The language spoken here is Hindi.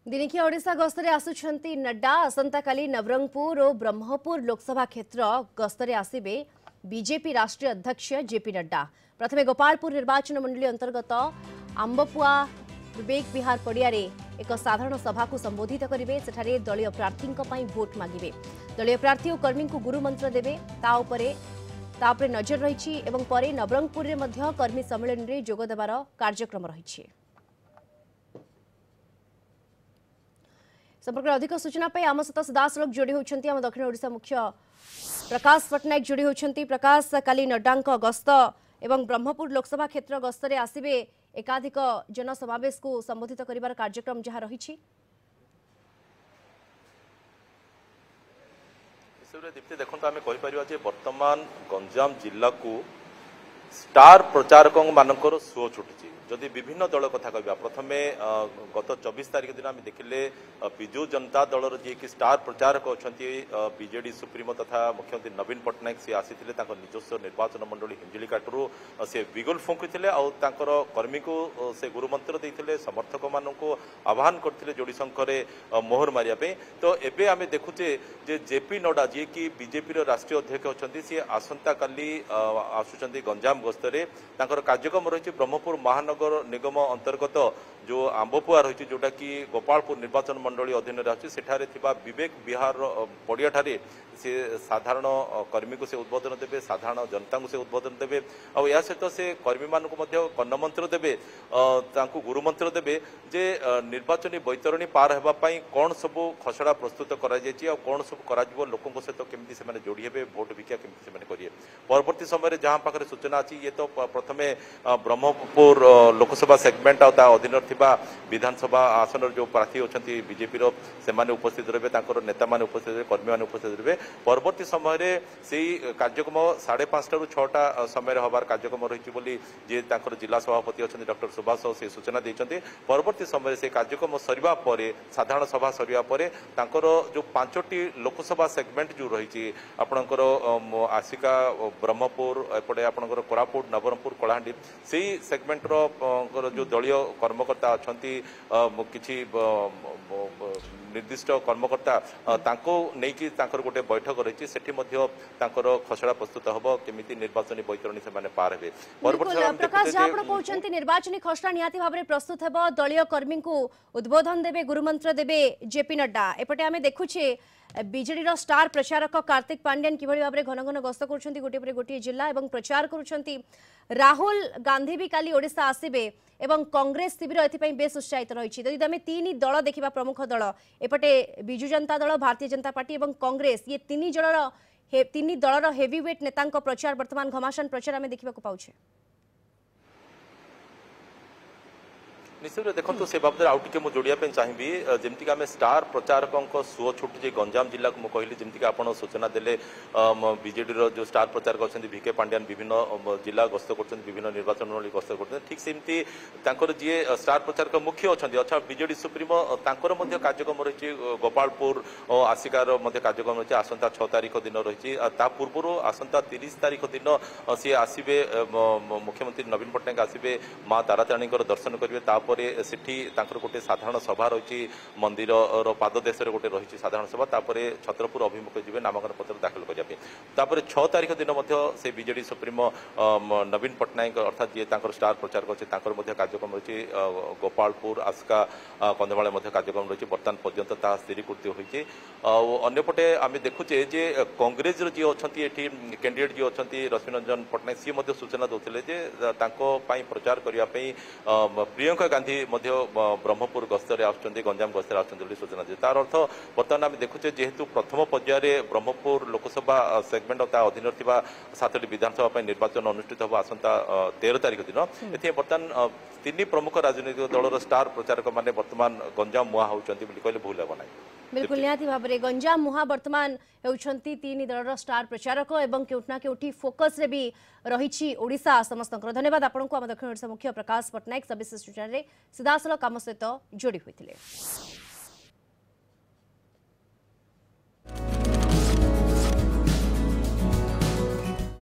दिनिकिया ओडिशा गस्तरे आसुछंती नड्डा असंता काली नवरंगपुर और ब्रह्मपुर लोकसभा क्षेत्र गस्तरे आसिबे बीजेपी राष्ट्रीय अध्यक्ष जेपी नड्डा। प्रथमे गोपालपुर निर्वाचन मंडली अंतर्गत आंबपुआ विवेक विहार पड़िया एक साधारण सभा को संबोधित करेंगे। सेठारे दलीय प्रार्थी भोट मागिबे। दलीय प्रार्थी और कर्मी को गुरुमंत्र देवे तापरे नजर रही नवरंगपुर में कर्मी सम्मेलन में जोग देवार कार्यक्रम रही। संपर्क अधिक सूचना पे आम सहित सीधासलख जोड़ी होती आम दक्षिण ओडिशा मुख्य प्रकाश पट्टनायक जोड़ी होती। प्रकाश, काली नड्डा गस्त एवं ब्रह्मपुर लोकसभा क्षेत्र गस्तरे आसिबे एकाधिक जनसमावेश को संबोधित करिवार कार्यक्रम जहाँ रही। दीप्ति देखो आम कहीपर बर्तमान गंजाम जिला को स्टार प्रचारक मानकर सुओ छुटी। जदि विभिन्न दल कथा कहवा प्रथमे गत 24 तारिख दिन आम देखिले विजु जनता दलर जी कि स्टार प्रचारक अच्छा बीजेडी सुप्रीमो तथा मुख्यमंत्री नवीन पट्टनायक सी आसी निजस्व निर्वाचन मंडली हिंजिकाटू से बिगुल फुंकी कर्मी को से गुरुमंत्र देते समर्थक मान आह्वान करते जोड़ी संख्य मोहर मारे। तो एबे आम देखुचे जे जेपी नड्डा जी कि बीजेपी राष्ट्रीय अध्यक्ष अच्छा सी आसंता काली आसुंच गंजाम गस्तरे कार्यक्रम रही ब्रह्मपुर महानगर निगम अंतर्गत जो आंबपुआ रही जोटा कि गोपालपुर निर्वाचन मंडली अधीन सेठारे विवेक विहार पड़िया ठारे से साधारण कर्मी को से उद्बोधन देवे, साधारण जनता को से उद्बोधन देवे और या सहित से कर्मी मान कर्णमंत्र देवे, गुरुमंत्र देवे जे निर्वाचन बैतरणी पार होगापाई कौन सब खसड़ा प्रस्तुत कौन सब कर लोकों सहित केमी से जोड़ी हे भोट भिक्षा केमी करेंगे। परवर्ती समय जहाँ पाखे सूचना अच्छी ये तो प्रथमे ब्रह्मपुर लोकसभा सेगमेंट अधीन विधानसभा आसन जो प्रार्थी अच्छा बीजेपी से उपस्थित रहे, नेता मान उपस्थित रहे, कर्मी मान उपस्थित रहे। परवर्ती समय से कार्यक्रम 5:30 रू 6टा समय हबार कार्यक्रम रही जिला सभापति अच्छा डॉक्टर सुभाष से सूचना देते। परवर्ती समय से कार्यक्रम सरिबा परे साधारण सभा सरिबा परे जो 5टी लोकसभा सेगमेंट जो रही आपणकर आसिका ब्रह्मपुर एपटे आपणकर कोरापुट नवरंगपुर कलाहांडी से सेगमेंटर जो दलीय कर्मकर्ता अच्छा किसी निर्दिष्ट कर्मकर्ता नहीं गोटे बैठक रही से खसड़ा प्रस्तुत हम केमी निर्वाचन बैतरणी से पार हे। प्रकाश जहाँ कहते निर्वाचन खसड़ा निहाती भाव में प्रस्तुत हो दलीय कर्मी को उद्बोधन देवे, गुरुमंत्र देवे जेपी नड्डा। एपटे आम देखुचे बीजेडी स्टार प्रचारक कार्तिक पांड्यान किभली भाव में घन घन गस्त कर गोटे पर गोटे जिला एवं प्रचार कर। राहुल गांधी भी काली ओडिशा आसिबे एवं कांग्रेस शिविर एथि बेस उत्साहित रही। यदि आम तीन दल देखा प्रमुख दल एपटे बिजु जनता दल, भारतीय जनता पार्टी एवं कांग्रेस ये तीन दलर हेवीवेट नेता प्रचार वर्तमान घमासान प्रचार आम देखा पाऊे। निश्चित देखो से बाबद आउ टे जोड़ापी चाहिए जमीक आम स्टार प्रचारक सुओ छुटी गंजाम जिला को कहली जमीक आप सूचना देले बीजेडी जो स्टार प्रचारक अच्छा भिके पांड्यान विभिन्न जिला गस्त कर विभिन्न निर्वाचन मंडली गस्त कर ठीक सेमती जी स्टार प्रचारक मुख्य अच्छा बीजेडी सुप्रीमो कार्यक्रम रही गोपालपुर आसिकार कार्यक्रम रही आसंता 6 तारिख दिन रही पूर्व आसंता 30 तारिख दिन सी आसबे मुख्यमंत्री नवीन पट्टनायक आसबे माँ ताराताणी दर्शन करेंगे। सेठी गोटे साधारण सभा रही मंदिर पाददेश गोटे रही साधारण सभा छत्रपुर अभिमुख जी नामांकन पत्र दाखिल करने 6 तारिख दिन से बीजेडी सुप्रीमो नवीन पट्टनायक अर्थात जी स्टार प्रचारक अच्छे कार्यक्रम रही गोपालपुर आस्का कंधमाल कार्यक्रम रही बर्तमान पर्यंत स्थिरीकृत होती। अंपटे आम देखुचे जे कांग्रेस जी अच्छा कैंडिडेट जी अच्छा रश्मिरंजन पट्टनायक सी सूचना देते प्रचार करने प्रियंका गांधी ब्रह्मपुर गस्तरे आसुच्चंदी गंजाम गस्तरे आसुच्चंदी सूचना दी। तार अर्थ बर्तमान आम देखुचे जेहेतु प्रथम पर्यायर ब्रह्मपुर लोकसभा सेगमेंट अधीन 7टी विधानसभा निर्वाचन अनुष्ठित हो आसंता 13 तारिख दिन ए बर्तमान 3 प्रमुख राजनीतिक दलर स्टार प्रचारक माने बर्तमान गंजाम मुहा होउचंती बोली कहले भूल हेबो नाही। बिल्कुल निहाती भाव में गंजाम मुहा बर्तमान होउछंती 3 दलर स्टार प्रचारक एवं केउटना केउठी फोकस रे भी रही ओडिशा। समस्त धन्यवाद आपको आम दक्षिण ओडिशा मुख्य प्रकाश पट्टनायक सविशेष सूचना सीधासल काम सहित जोड़ी होते।